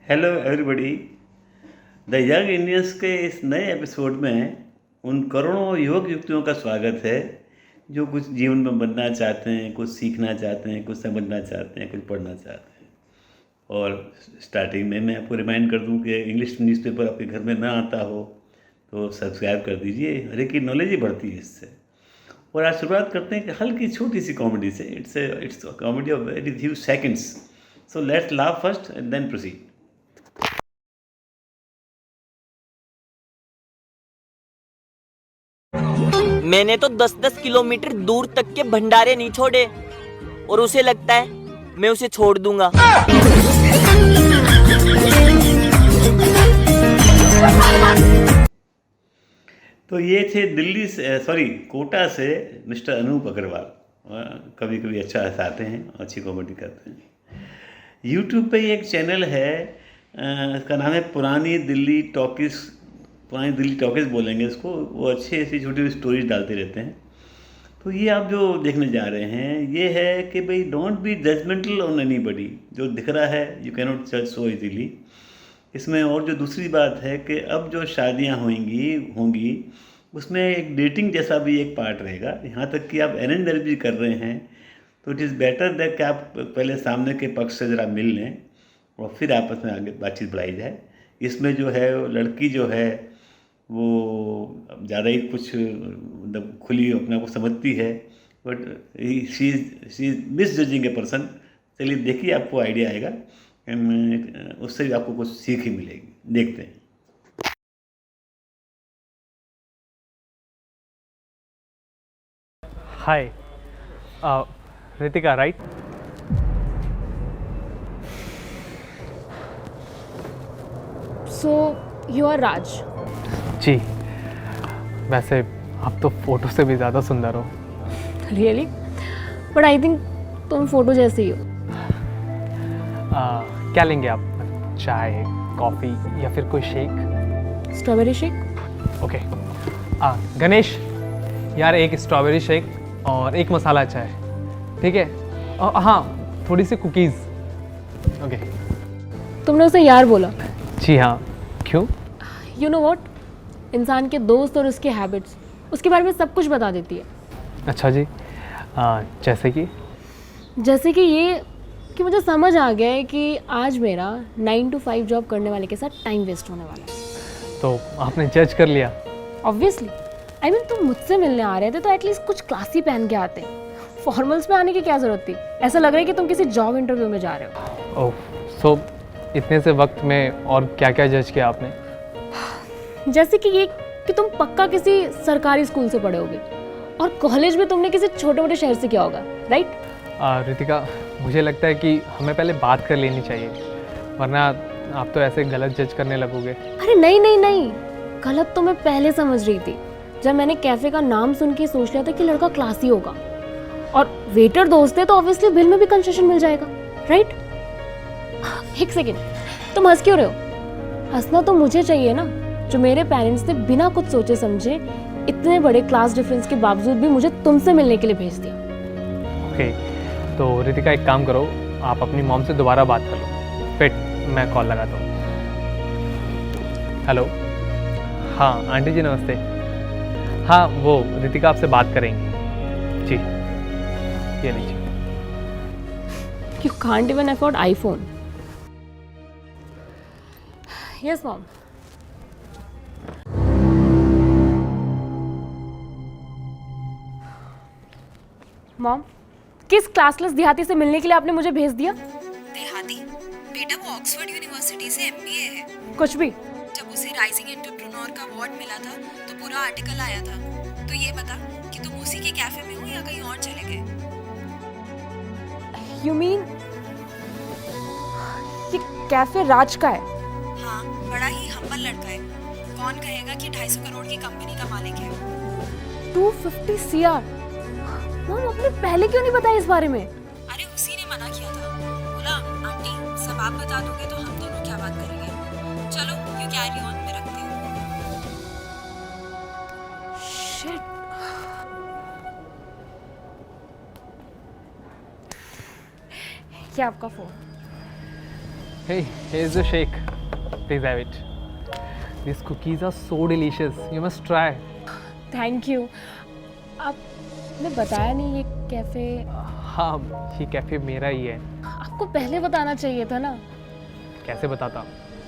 Hello everybody. The young Indians के इस नए एपिसोड में उन करोड़ों युवक युवतियों का स्वागत है जो कुछ जीवन में बनना चाहते हैं, कुछ सीखना चाहते हैं, कुछ समझना चाहते हैं, कुछ पढ़ना चाहते हैं। और स्टार्टिंग में मैं आपको रिमाइंड कर दूं कि इंग्लिश न्यूज़पेपर आपके घर में ना आता हो तो सब्सक्राइब कर दीजिए। हर एक की नॉलेज ही बढ़ती है इससे। और आज शुरुआत करते हैं कि हल्की छोटी सी कॉमेडी से। It's comedy of very few seconds. So let's laugh first and then proceed. मैंने तो 10-10 किलोमीटर दूर तक के भंडारे नहीं छोड़े और उसे लगता है मैं उसे छोड़ दूंगा। तो ये थे दिल्ली से, सॉरी कोटा से मिस्टर अनूप अग्रवाल। कभी कभी अच्छा हंसाते हैं, अच्छी कॉमेडी करते हैं। यूट्यूब पे एक चैनल है, इसका नाम है पुरानी दिल्ली टॉकीज़। पुरानी दिल्ली टॉकीज़ बोलेंगे इसको। वो अच्छी ऐसी छोटी छोटी स्टोरीज डालते रहते हैं। तो ये आप जो देखने जा रहे हैं ये है कि भाई don't be judgemental on anybody. जो दिख रहा है यू कैन नॉट जज सो इजीली। इसमें और जो दूसरी बात है कि अब जो शादियां होंगी उसमें एक डेटिंग जैसा भी एक पार्ट रहेगा। यहाँ तक कि आप अरेंज मैरिज भी कर रहे हैं तो इट इज़ बेटर दैट कि आप पहले सामने के पक्ष से ज़रा मिल लें और फिर आपस में आगे बातचीत बढ़ाई जाए। इसमें जो है लड़की जो है वो ज़्यादा ही कुछ मतलब खुली अपने को समझती है, but she is miss judging a person. चलिए देखिए, आपको आइडिया आएगा एंड उससे भी आपको कुछ सीख ही मिलेगी। देखते हैं। Hi, Ritika, right? So you are Raj. जी, वैसे आप तो फोटो से भी ज़्यादा सुंदर हो। Really? But I think तुम फोटो जैसे ही हो। क्या लेंगे आप? चाय, कॉफ़ी या फिर कोई shake? Strawberry shake. Okay. Ganesh, यार एक स्ट्रॉबेरी शेक और एक मसाला चाय, ठीक है? हाँ, थोड़ी सी कुकीज़। ओके। तुमने उसे यार बोला। जी हाँ, क्यों? You know what? इंसान के दोस्त और उसके हैबिट्स उसके बारे में सब कुछ बता देती है। अच्छा जी, जैसे कि ये कि मुझे समझ आ गया है कि आज मेरा 9 to 5 जॉब करने वाले के साथ टाइम वेस्ट होने वाला है। तो आपने जज कर लिया? ऑब्वियसली। आई मीन तुम मुझसे मिलने आ रहे थे तो एटलीस्ट कुछ क्लासी पहन के आते। फॉर्मल्स में आने की क्या ज़रूरत थी? ऐसा लग रहा है कि तुम किसी जॉब इंटरव्यू में जा रहे हो। ओह, सो इतने से वक्त में और क्या क्या जज किया आपने? जैसे कि ये कि तुम पक्का किसी सरकारी स्कूल से पढ़े होगे और कॉलेज में तुमने किसी छोटे मोटे शहर से किया होगा, राइट? रितिका, मुझे लगता है कि हमें पहले बात कर लेनी चाहिए, वरना आप तो ऐसे गलत जज करने लगोगे। अरे नहीं नहीं नहीं, गलत तो मैं पहले समझ रही थी जब मैंने कैफे का नाम सुन के सोच लिया था कि लड़का क्लासी होगा और वेटर दोस्त है तो ऑब्वियसली बिल में भी कंसेशन मिल जाएगा, राइट? एक सेकेंड, तुम हंस क्यों रहे हो? हंसना तो मुझे चाहिए ना, जो मेरे पेरेंट्स ने बिना कुछ सोचे समझे इतने बड़े क्लास डिफरेंस के बावजूद भी मुझे तुमसे मिलने के लिए भेज दिया। ओके, तो रितिका एक काम करो, आप अपनी मॉम से दोबारा बात कर लो, फिर मैं कॉल लगाता हूँ। हेलो, हाँ आंटी जी नमस्ते। हाँ, वो रितिका आपसे बात करेंगी जी, ये लीजिए। You can't even afford iPhone. Yes, mom. Mom, किस क्लासलेस देहाती से मिलने के लिए आपने मुझे भेज दिया? देहाती? बेटा वो ऑक्सफोर्ड यूनिवर्सिटी से एमबीए है। कुछ भी। जब उसे राइजिंग एंटरप्रेन्योर का अवार्ड मिला था तो पूरा आर्टिकल आया था। तो ये बता कि तुम उसी के कैफे में हो या कहीं और चले गए? You mean ये कैफे राज का है? हाँ, बड़ा ही हम्बल लड़का है। कौन कहेगा कि 250 करोड़ की कंपनी का मालिक है? 250 CR। मॉम, आपने पहले क्यों नहीं बताया इस बारे में? अरे उसी ने मना किया था। बोला आंटी सब आप बता दोगे तो हम दोनों क्या बात करेंगे। चलो यू कैरी ऑन, मैं रखती हूँ। Shit. क्या आपका phone? Hey, here's the shake. Please have it. These cookies are so delicious. You must try. Thank you. आपने बताया नहीं ये कैफ़े। हाँ, ये कैफ़े मेरा ही है। आपको पहले बताना चाहिए था ना। कैसे बताता?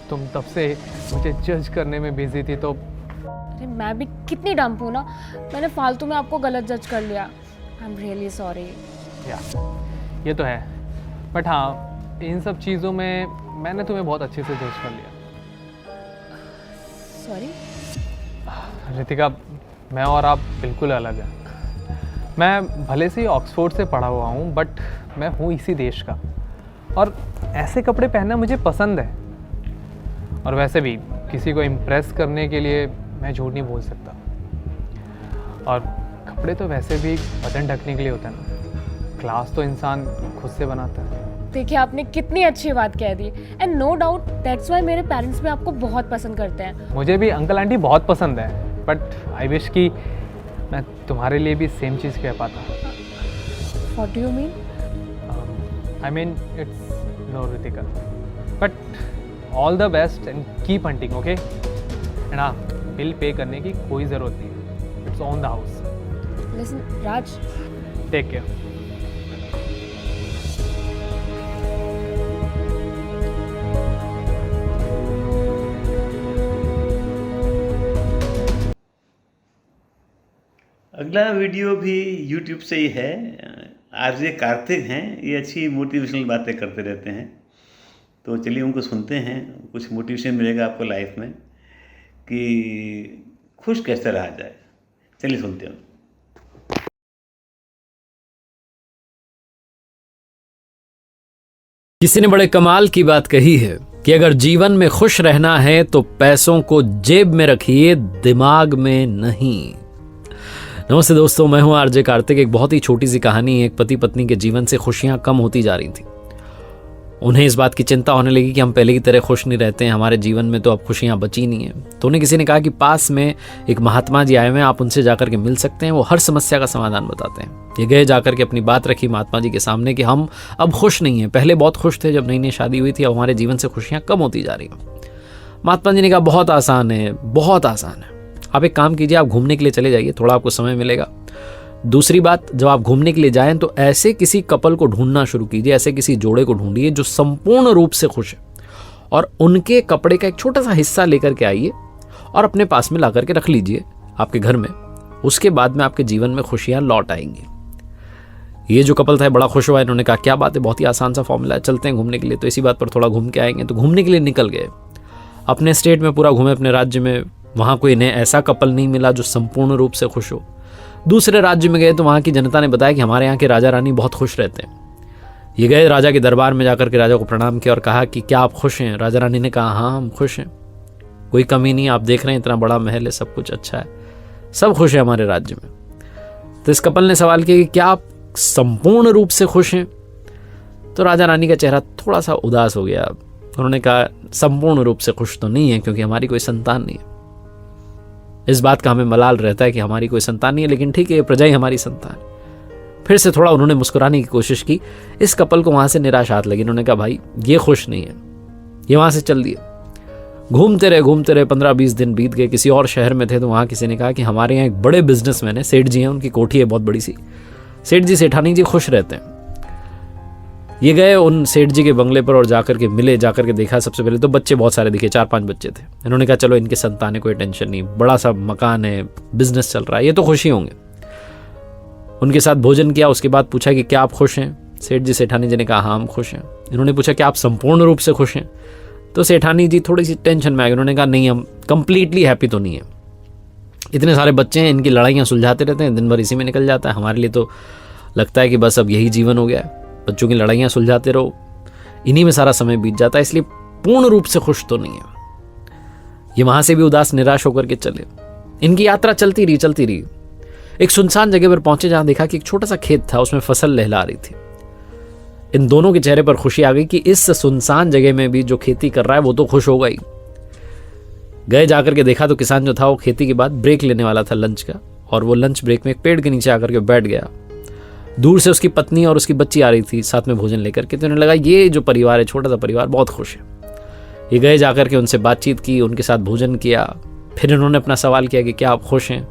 तुम तब से मुझे जज करने में बिजी थी तो। अरे मैं भी कितनी डम्प हूँ ना, मैंने फालतू में आपको गलत जज कर लिया। I am really sorry. या ये तो है, बट हाँ, इन सब चीज़ों में मैंने तुम्हें बहुत अच्छे से जज कर लिया। सॉरी। रितिका, मैं और आप बिल्कुल अलग हैं। मैं भले से ही ऑक्सफोर्ड से पढ़ा हुआ हूँ, बट मैं हूँ इसी देश का, और ऐसे कपड़े पहनना मुझे पसंद है। और वैसे भी किसी को इम्प्रेस करने के लिए मैं झूठ नहीं बोल सकता। और कपड़े तो वैसे भी बदन ढकने के लिए होता है ना, क्लास तो इंसान खुद से बनाता है। देखिए, आपने कितनी अच्छी बात कह दी, and no doubt that's why मेरे पेरेंट्स भी आपको बहुत पसंद करते हैं। मुझे भी अंकल आंटी बहुत पसंद है, बट आई विश कि मैं तुम्हारे लिए भी सेम चीज़ कह पाता। What do you mean? I mean it's no Ritika, but all the best and keep hunting, okay? And हाँ, बिल पे करने की कोई ज़रूरत नहीं है, it's on the house. Listen Raj, take care. अगला वीडियो भी यूट्यूब से ही है। आरजे कार्तिक हैं, ये अच्छी मोटिवेशनल बातें करते रहते हैं, तो चलिए उनको सुनते हैं। कुछ मोटिवेशन मिलेगा आपको लाइफ में कि खुश कैसे रहा जाए। चलिए सुनते हैं। किसी ने बड़े कमाल की बात कही है कि अगर जीवन में खुश रहना है तो पैसों को जेब में रखिए, दिमाग में नहीं। नमस्ते दोस्तों, मैं हूं आरजे कार्तिक। एक बहुत ही छोटी सी कहानी। एक पति पत्नी के जीवन से खुशियां कम होती जा रही थी। उन्हें इस बात की चिंता होने लगी कि हम पहले की तरह खुश नहीं रहते हैं, हमारे जीवन में तो अब खुशियां बची नहीं हैं। तो उन्हें किसी ने कहा कि पास में एक महात्मा जी आए हुए हैं, आप उनसे जाकर के मिल सकते हैं, वो हर समस्या का समाधान बताते हैं। ये गए, जाकर के अपनी बात रखी महात्मा जी के सामने कि हम अब खुश नहीं हैं, पहले बहुत खुश थे जब नई नई शादी हुई थी, अब हमारे जीवन से खुशियां कम होती जा रही हैं। महात्मा जी ने कहा बहुत आसान है, बहुत आसान है। आप एक काम कीजिए, आप घूमने के लिए चले जाइए, थोड़ा आपको समय मिलेगा। दूसरी बात, जब आप घूमने के लिए जाएं तो ऐसे किसी कपल को ढूंढना शुरू कीजिए, ऐसे किसी जोड़े को ढूंढिए जो संपूर्ण रूप से खुश है, और उनके कपड़े का एक छोटा सा हिस्सा लेकर के आइए और अपने पास में ला करके रख लीजिए आपके घर में। उसके बाद में आपके जीवन में खुशियां लौट आएंगी। ये जो कपल था बड़ा खुश हुआ। इन्होंने कहा क्या बात है, बहुत ही आसान सा फॉर्मूला है, चलते हैं घूमने के लिए। तो इसी बात पर थोड़ा घूम के आएंगे। तो घूमने के लिए निकल गए, अपने स्टेट में पूरा घूमे, अपने राज्य में। वहाँ कोई इन्हें ऐसा कपल नहीं मिला जो संपूर्ण रूप से खुश हो। दूसरे राज्य में गए तो वहाँ की जनता ने बताया कि हमारे यहाँ के राजा रानी बहुत खुश रहते हैं। ये गए राजा के दरबार में, जाकर के राजा को प्रणाम किया और कहा कि क्या आप खुश हैं? राजा रानी ने कहा हाँ हम खुश हैं, कोई कमी नहीं, आप देख रहे हैं इतना बड़ा महल है, सब कुछ अच्छा है, सब खुश है हमारे राज्य में। तो इस कपल ने सवाल किया कि क्या आप संपूर्ण रूप से खुश हैं? तो राजा रानी का चेहरा थोड़ा सा उदास हो गया। उन्होंने कहा संपूर्ण रूप से खुश तो नहीं है, क्योंकि हमारी कोई संतान नहीं है। इस बात का हमें मलाल रहता है कि हमारी कोई संतान नहीं है, लेकिन ठीक है, ये प्रजा ही हमारी संतान है। फिर से थोड़ा उन्होंने मुस्कुराने की कोशिश की। इस कपल को वहां से निराश हाथ लगी। उन्होंने कहा भाई ये खुश नहीं है, ये वहां से चल दिए। घूमते रहे 15-20 दिन बीत गए। किसी और शहर में थे तो वहां किसी ने कहा कि हमारे यहाँ एक बड़े बिजनेसमैन है, सेठ जी हैं, उनकी कोठी है बहुत बड़ी सी, सेठ जी सेठानी जी खुश रहते हैं। ये गए उन सेठ जी के बंगले पर और जाकर के मिले। जाकर के देखा, सबसे पहले तो बच्चे बहुत सारे दिखे, 4-5 बच्चे थे। इन्होंने कहा चलो इनके संतान है, कोई टेंशन नहीं, बड़ा सा मकान है, बिजनेस चल रहा है, ये तो खुशी होंगे। उनके साथ भोजन किया। उसके बाद पूछा कि क्या आप खुश हैं? सेठ जी सेठानी जी ने कहा हाँ हम खुश हैं। इन्होंने पूछा क्या आप संपूर्ण रूप से खुश हैं? तो सेठानी जी थोड़ी सी टेंशन में आ गई। उन्होंने कहा नहीं, हम कंप्लीटली हैप्पी तो नहीं है, इतने सारे बच्चे हैं, इनकी लड़ाइयाँ सुलझाते रहते हैं, दिन भर इसी में निकल जाता है, हमारे लिए तो लगता है कि बस अब यही जीवन हो गया है, बच्चों की लड़ाइयाँ सुलझाते रहो, इन्हीं में सारा समय बीत जाता है, इसलिए पूर्ण रूप से खुश तो नहीं है। ये वहां से भी उदास निराश होकर के चले। इनकी यात्रा चलती रही। एक सुनसान जगह पर पहुंचे, जहां देखा कि एक छोटा सा खेत था, उसमें फसल लहला रही थी। इन दोनों के चेहरे पर खुशी आ गई कि इस सुनसान जगह में भी जो खेती कर रहा है वो तो खुश होगा ही। गए, जाकर के देखा तो किसान जो था वो खेती के बाद ब्रेक लेने वाला था लंच का, और वो लंच ब्रेक में एक पेड़ के नीचे आकर के बैठ गया। दूर से उसकी पत्नी और उसकी बच्ची आ रही थी साथ में भोजन लेकर के, तो उन्हें लगा ये जो परिवार है, छोटा सा परिवार, बहुत खुश है। ये गए जाकर के उनसे बातचीत की, उनके साथ भोजन किया। फिर इन्होंने अपना सवाल किया कि क्या आप खुश हैं?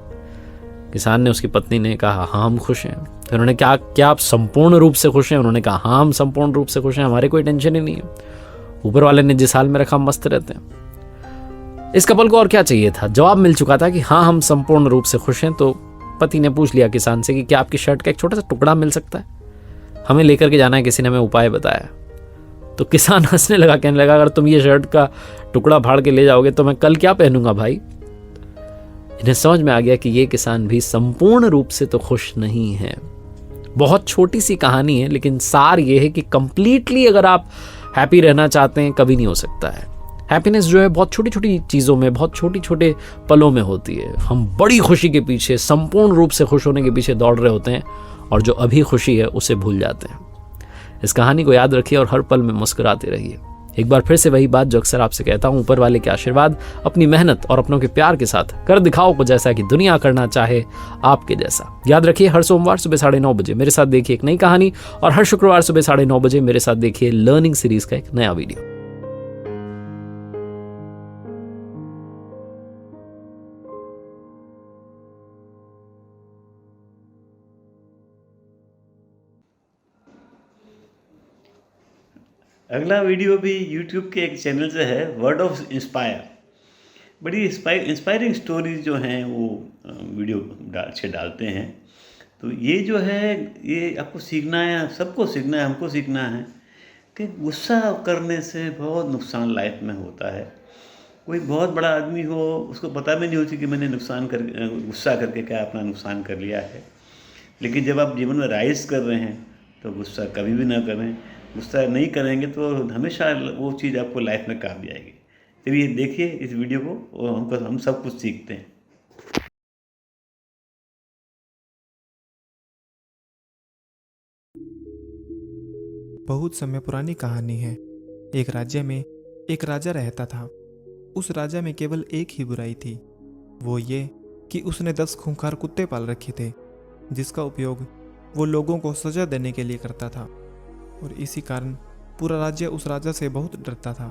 किसान ने, उसकी पत्नी ने कहा हाँ हम खुश हैं। फिर उन्होंने कहा क्या आप संपूर्ण रूप से खुश हैं? उन्होंने कहा हाँ हम संपूर्ण रूप से खुश हैं, हमारे कोई टेंशन ही नहीं है, ऊपर वाले ने जिस हाल में रखा हम मस्त रहते हैं। इस कपल को और क्या चाहिए था? जवाब मिल चुका था कि हाँ हम संपूर्ण रूप से खुश हैं। तो पति ने पूछ लिया किसान से कि क्या आपकी शर्ट का एक छोटा सा टुकड़ा मिल सकता है, हमें लेकर के जाना है, किसी ने हमें उपाय बताया। तो किसान हंसने लगा, कहने लगा अगर तुम ये शर्ट का टुकड़ा फाड़ के ले जाओगे तो मैं कल क्या पहनूंगा भाई। इन्हें समझ में आ गया कि ये किसान भी संपूर्ण रूप से तो खुश नहीं है। बहुत छोटी सी कहानी है, लेकिन सार ये है कि कंप्लीटली अगर आप हैप्पी रहना चाहते हैं, कभी नहीं हो सकता है। हैप्पीनेस जो है बहुत छोटी छोटी चीज़ों में, बहुत छोटे छोटे पलों में होती है। हम बड़ी खुशी के पीछे, संपूर्ण रूप से खुश होने के पीछे दौड़ रहे होते हैं और जो अभी खुशी है उसे भूल जाते हैं। इस कहानी को याद रखिए और हर पल में मुस्कुराते रहिए। एक बार फिर से वही बात जो अक्सर आपसे कहता हूं, ऊपर वाले के आशीर्वाद, अपनी मेहनत और अपनों के प्यार के साथ कर दिखाओ को जैसा कि दुनिया करना चाहे आपके जैसा। याद रखिए हर सोमवार सुबह 9:30 बजे मेरे साथ देखिए एक नई कहानी, और हर शुक्रवार सुबह 9:30 बजे मेरे साथ देखिए लर्निंग सीरीज का एक नया वीडियो। अगला वीडियो भी यूट्यूब के एक चैनल से है, वर्ड ऑफ इंस्पायर। बड़ी इंस्पायरिंग स्टोरीज जो हैं वो वीडियो अच्छे डालते हैं। तो ये जो है, ये आपको सीखना है, सबको सीखना है, हमको सीखना है कि गुस्सा करने से बहुत नुकसान लाइफ में होता है। कोई बहुत बड़ा आदमी हो, उसको पता भी नहीं होती कि मैंने गुस्सा करके क्या अपना नुकसान कर लिया है। लेकिन जब आप जीवन में राइज कर रहे हैं तो गुस्सा कभी भी ना करें। गुस्सा नहीं करेंगे तो हमेशा वो चीज़ आपको लाइफ में काम भी आएगी। चलिए देखिए इस वीडियो को, और हम सब कुछ सीखते हैं। बहुत समय पुरानी कहानी है। एक राज्य में एक राजा रहता था। उस राजा में केवल एक ही बुराई थी, वो ये कि उसने 10 खूंखार कुत्ते पाल रखे थे, जिसका उपयोग वो लोगों को सजा देने के लिए करता था। और इसी कारण पूरा राज्य उस राजा से बहुत डरता था,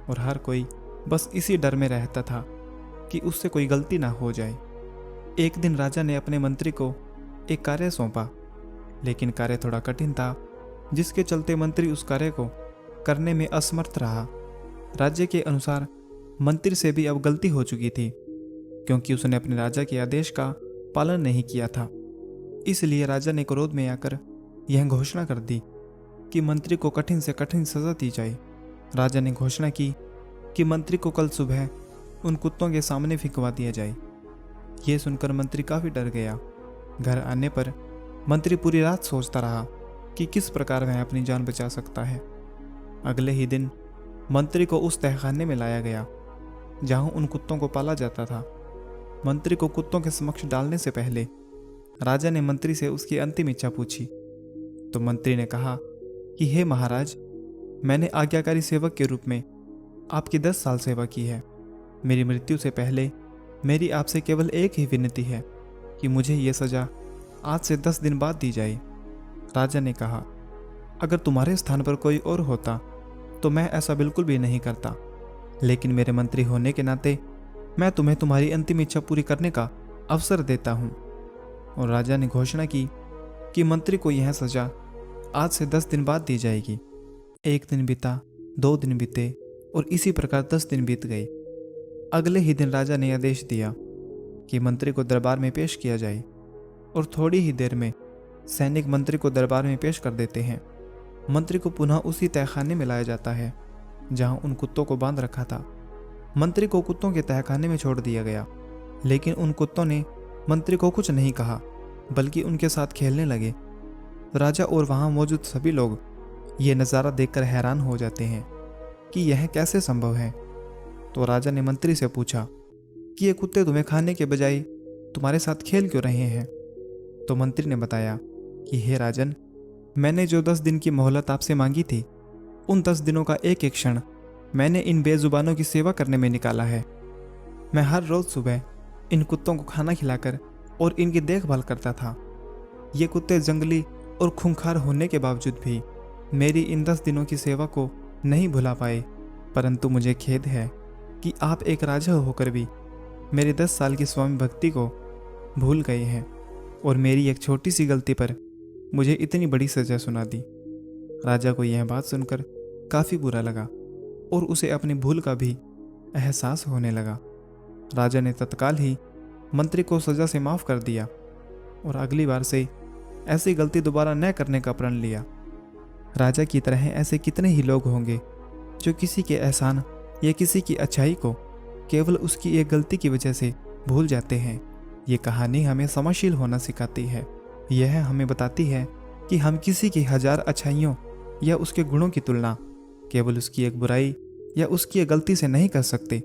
और हर कोई बस इसी डर में रहता था कि उससे कोई गलती ना हो जाए। एक दिन राजा ने अपने मंत्री को एक कार्य सौंपा, लेकिन कार्य थोड़ा कठिन था, जिसके चलते मंत्री उस कार्य को करने में असमर्थ रहा। राज्य के अनुसार मंत्री से भी अब गलती हो चुकी थी, क्योंकि उसने अपने राजा के आदेश का पालन नहीं किया था। इसलिए राजा ने क्रोध में आकर यह घोषणा कर दी कि मंत्री को कठिन से कठिन सजा दी जाए। राजा ने घोषणा की कि मंत्री को कल सुबह उन कुत्तों के सामने फिंकवा दिया जाए। ये सुनकर मंत्री काफ़ी डर गया। घर आने पर मंत्री पूरी रात सोचता रहा कि किस प्रकार वह अपनी जान बचा सकता है। अगले ही दिन मंत्री को उस तहखाने में लाया गया जहां उन कुत्तों को पाला जाता था। मंत्री को कुत्तों के समक्ष डालने से पहले राजा ने मंत्री से उसकी अंतिम इच्छा पूछी। तो मंत्री ने कहा कि हे महाराज, मैंने आज्ञाकारी सेवक के रूप में आपकी 10 साल सेवा की है। मेरी मृत्यु से पहले मेरी आपसे केवल एक ही विनती है कि मुझे ये सज़ा आज से 10 दिन बाद दी जाए। राजा ने कहा, अगर तुम्हारे स्थान पर कोई और होता तो मैं ऐसा बिल्कुल भी नहीं करता, लेकिन मेरे मंत्री होने के नाते मैं तुम्हें तुम्हारी अंतिम इच्छा पूरी करने का अवसर देता हूँ। और राजा ने घोषणा की कि मंत्री को यह सज़ा आज से 10 दिन बाद दी जाएगी। 1 दिन बीता, 2 दिन बीते, और इसी प्रकार 10 दिन बीत गए। अगले ही दिन राजा ने आदेश दिया कि मंत्री को दरबार में पेश किया जाए, और थोड़ी ही देर में सैनिक मंत्री को दरबार में पेश कर देते हैं। मंत्री को पुनः उसी तहखाने में लाया जाता है जहां उन कुत्तों को बांध रखा था। मंत्री को कुत्तों के तहखाने में छोड़ दिया गया, लेकिन उन कुत्तों ने मंत्री को कुछ नहीं कहा, बल्कि उनके साथ खेलने लगे। राजा और वहां मौजूद सभी लोग ये नज़ारा देखकर हैरान हो जाते हैं कि यह कैसे संभव है। तो राजा ने मंत्री से पूछा कि ये कुत्ते तुम्हें खाने के बजाय तुम्हारे साथ खेल क्यों रहे हैं। तो मंत्री ने बताया कि हे राजन, मैंने जो 10 दिन की मोहलत आपसे मांगी थी, उन 10 दिनों का एक एक क्षण मैंने इन बेजुबानों की सेवा करने में निकाला है। मैं हर रोज़ सुबह इन कुत्तों को खाना खिलाकर और इनकी देखभाल करता था। ये कुत्ते जंगली और खूंखार होने के बावजूद भी मेरी इन 10 दिनों की सेवा को नहीं भुला पाए। परंतु मुझे खेद है कि आप एक राजा होकर भी मेरे 10 साल की स्वामी भक्ति को भूल गए हैं और मेरी एक छोटी सी गलती पर मुझे इतनी बड़ी सजा सुना दी। राजा को यह बात सुनकर काफ़ी बुरा लगा और उसे अपनी भूल का भी एहसास होने लगा। राजा ने तत्काल ही मंत्री को सजा से माफ़ कर दिया और अगली बार से ऐसी गलती दोबारा न करने का प्रण लिया। राजा की तरह ऐसे कितने ही लोग होंगे जो किसी के एहसान या किसी की अच्छाई को केवल उसकी एक गलती की वजह से भूल जाते हैं। ये कहानी हमें क्षमाशील होना सिखाती है। यह हमें बताती है कि हम किसी की 1000 अच्छाइयों या उसके गुणों की तुलना केवल उसकी एक बुराई या उसकी एक गलती से नहीं कर सकते।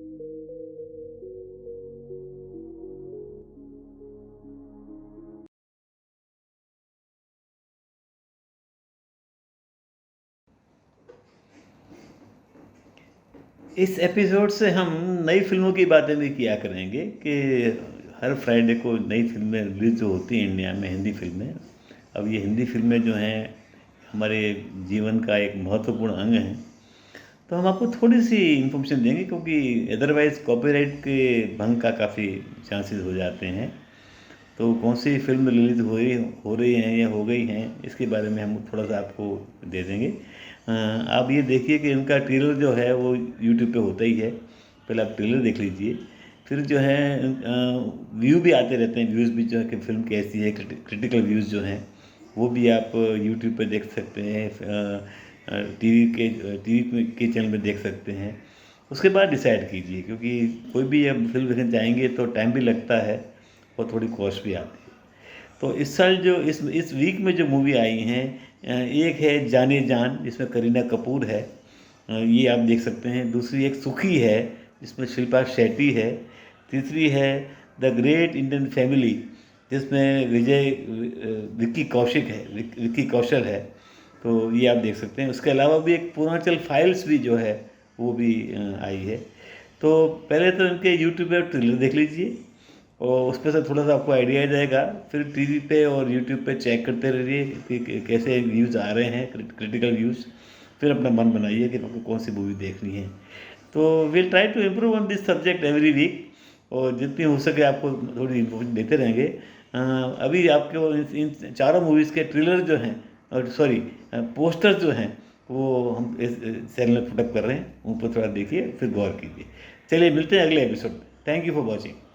इस एपिसोड से हम नई फिल्मों की बातें भी किया करेंगे कि हर फ्राइडे को नई फिल्में रिलीज होती हैं इंडिया में, हिंदी फिल्में। अब ये हिंदी फिल्में जो हैं हमारे जीवन का एक महत्वपूर्ण अंग हैं, तो हम आपको थोड़ी सी इन्फॉर्मेशन देंगे क्योंकि अदरवाइज़ कॉपीराइट के भंग का काफ़ी चांसेस हो जाते हैं। तो कौन सी फिल्म रिलीज़ हो रही हैं या हो गई हैं, इसके बारे में हम थोड़ा सा आपको दे देंगे। आप ये देखिए कि इनका ट्रेलर जो है वो यूट्यूब पे होता ही है, पहले आप ट्रेलर देख लीजिए। फिर जो है व्यू भी आते रहते हैं, व्यूज़ भी जो है कि फिल्म कैसी है, क्रिटिकल व्यूज़ जो हैं वो भी आप यूट्यूब पे देख सकते हैं, टीवी के चैनल में देख सकते हैं। उसके बाद डिसाइड कीजिए, क्योंकि कोई भी अब फिल्म देखने जाएंगे तो टाइम भी लगता है और थोड़ी कॉस्ट भी आती है। तो इस साल जो इस वीक में जो मूवी आई हैं, एक है जाने जान जिसमें करीना कपूर है, ये आप देख सकते हैं। दूसरी एक सुखी है जिसमें शिल्पा शेट्टी है। तीसरी है द ग्रेट इंडियन फैमिली जिसमें विक्की कौशल है, तो ये आप देख सकते हैं। उसके अलावा भी एक पूर्वांचल फाइल्स भी जो है वो भी आई है। तो पहले तो इनके यूट्यूब पे ट्रेलर देख लीजिए और उस पर से थोड़ा सा आपको आइडिया आ जाएगा। फिर टीवी पे और यूट्यूब पे चेक करते रहिए कि कैसे व्यूज़ आ रहे हैं, क्रिटिकल व्यूज़। फिर अपना मन बनाइए कि आपको कौन सी मूवी देखनी है। तो will try to improve on this subject every week, और जितनी हो सके आपको थोड़ी इन्फॉर्मेशन देते रहेंगे। अभी आपके इन चारों मूवीज़ के ट्रेलर जो हैं, और पोस्टर्स जो हैं वो हम इस चैनल में पुटअप कर रहे हैं, उन पर थोड़ा देखिए, फिर गौर कीजिए। चलिए मिलते हैं अगले एपिसोड में। Thank you for watching.